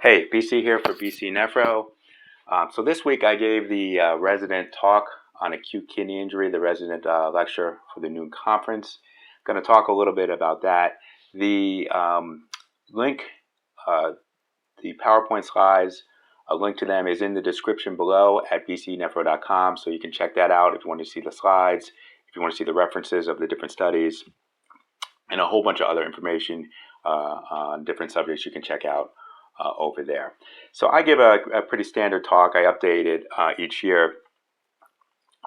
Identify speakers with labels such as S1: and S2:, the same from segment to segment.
S1: Hey, BC here for BC Nephro. So this week I gave the resident talk on acute kidney injury, the resident lecture for the noon conference. Going to talk a little bit about that. The link, uh, the PowerPoint slides, a link to them is in the description below at bcnephro.com, so you can check that out if you want to see the slides, if you want to see the references of the different studies, and a whole bunch of other information on different subjects you can check out over there. So I give a pretty standard talk. I update it each year.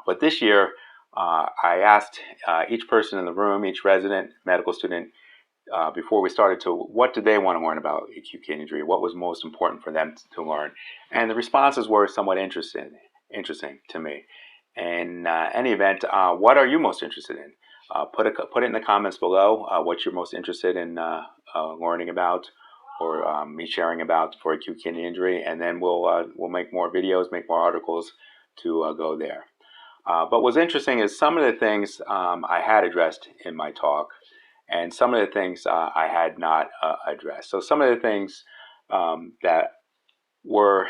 S1: But this year, I asked each person in the room, each resident, medical student, before we started, to what did they want to learn about acute kidney injury? What was most important for them to learn? And the responses were somewhat interesting to me. In any event, what are you most interested in? Put it in the comments below what you're most interested in learning about, or me sharing about for acute kidney injury, and then we'll make more videos, make more articles to go there. But what's interesting is some of the things I had addressed in my talk, and some of the things I had not addressed. So some of the things that were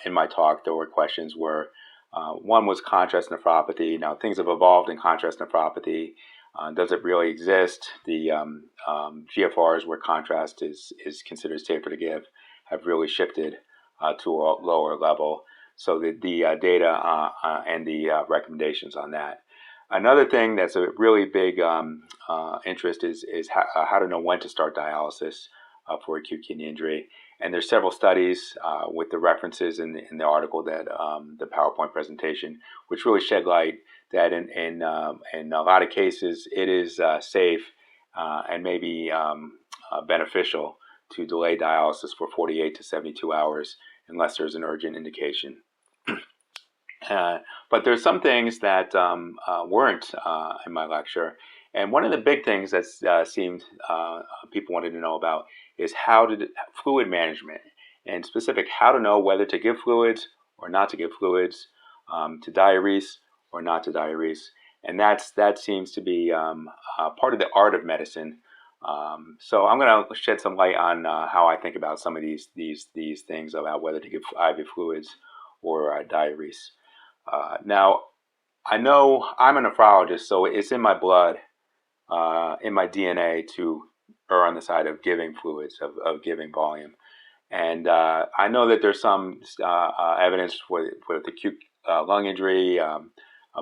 S1: in my talk, there were questions, were one was contrast nephropathy. Now, things have evolved in contrast nephropathy. Does it really exist? The GFRs, where contrast is considered safer to give, have really shifted to a lower level. So the data and the recommendations on that. Another thing that's a really big interest is how to know when to start dialysis for acute kidney injury. And there's several studies with the references in the article, that the PowerPoint presentation, which really shed light that in a lot of cases it is safe and maybe beneficial to delay dialysis for 48 to 72 hours unless there's an urgent indication. But there's some things that weren't in my lecture. And one of the big things that seemed people wanted to know about is fluid management, and specific, how to know whether to give fluids or not to give fluids, to diurese or not to diurese. And that seems to be part of the art of medicine. So I'm going to shed some light on how I think about some of these things about whether to give IV fluids or diurese. Now, I know I'm a nephrologist, so it's in my blood, in my DNA, to err on the side of giving fluids, of giving volume. And I know that there's some evidence with acute lung injury,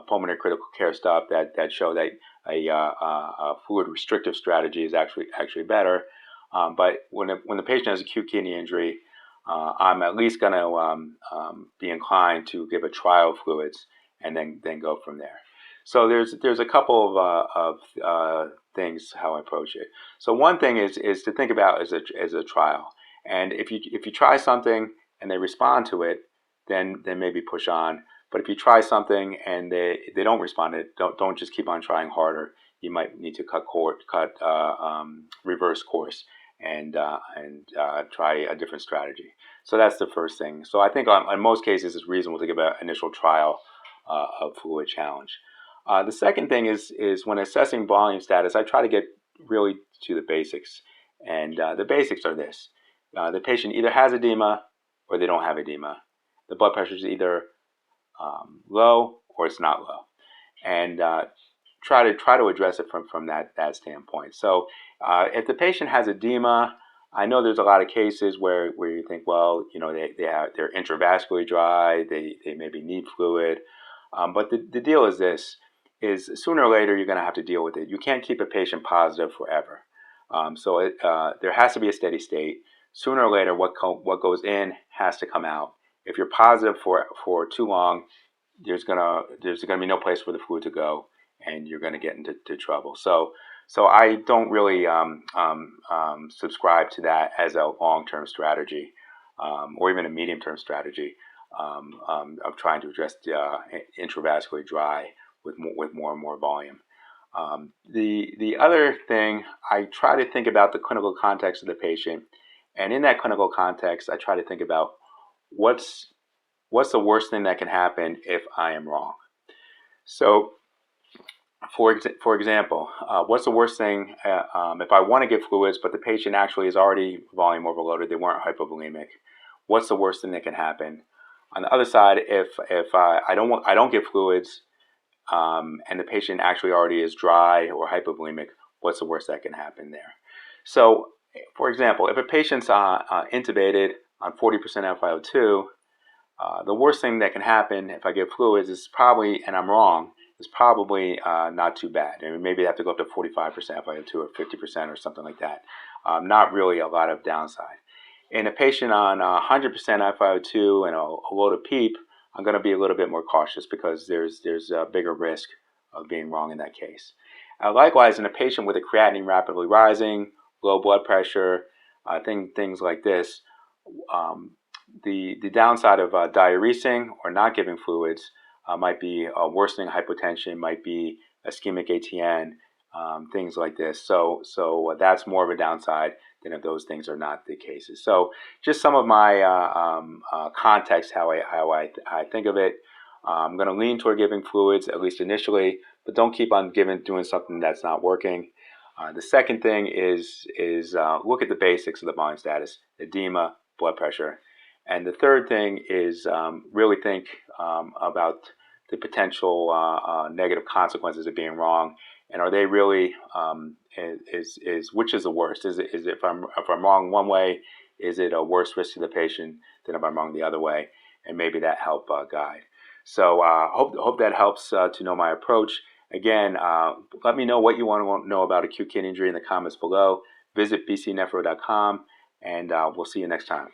S1: pulmonary critical care stuff that show that a fluid restrictive strategy is actually better. But when the patient has acute kidney injury, I'm at least going to be inclined to give a trial of fluids and then go from there. So there's a couple of things how I approach it. So one thing is to think about as a trial, and if you try something and they respond to it, then maybe push on. But if you try something and they don't respond to it, don't just keep on trying harder. You might need to reverse course and try a different strategy. So that's the first thing. So I think in most cases it's reasonable to give an initial trial of fluid challenge. The second thing is when assessing volume status, I try to get really to the basics. And the basics are this. The patient either has edema or they don't have edema. The blood pressure is either low or it's not low. And try to address it from that standpoint. So if the patient has edema, I know there's a lot of cases where you think, well, they're intravascularly dry, they maybe need fluid. But the deal is this, is sooner or later you're going to have to deal with it. You can't keep a patient positive forever. So there has to be a steady state. Sooner or later, what goes in has to come out. If you're positive for too long, there's gonna be no place for the fluid to go, and you're going to get into trouble. So I don't really subscribe to that as a long-term strategy, or even a medium-term strategy of trying to address intravascularly dry with more and more volume. The other thing, I try to think about the clinical context of the patient, and in that clinical context, I try to think about what's the worst thing that can happen if I am wrong. So, for example, what's the worst thing if I want to give fluids, but the patient actually is already volume overloaded, they weren't hypovolemic? what's the worst thing that can happen? On the other side, if I don't give fluids, and the patient actually already is dry or hypovolemic, what's the worst that can happen there? So, for example, if a patient's intubated on 40% FiO2, the worst thing that can happen if I give fluids is probably, and I'm wrong, is probably not too bad. I mean, maybe they have to go up to 45% FiO2 or 50% or something like that. Not really a lot of downside. In a patient on 100% FiO2 and a load of PEEP, I'm going to be a little bit more cautious because there's a bigger risk of being wrong in that case. Likewise, in a patient with a creatinine rapidly rising, low blood pressure, things like this, um, the downside of diuresing or not giving fluids might be worsening hypotension, might be ischemic ATN, things like this. So that's more of a downside than if those things are not the cases. So just some of my context, how I think of it. I'm going to lean toward giving fluids, at least initially, but don't keep on doing something that's not working. The second thing is look at the basics of the volume status: edema, blood pressure. And the third thing is really think about the potential negative consequences of being wrong, and are they really is which is the worst? Is if I'm wrong one way, is it a worse risk to the patient than if I'm wrong the other way? And maybe that help guide. So hope that helps to know my approach. Again, let me know what you want to know about acute kidney injury in the comments below. Visit bcnephro.com, and we'll see you next time.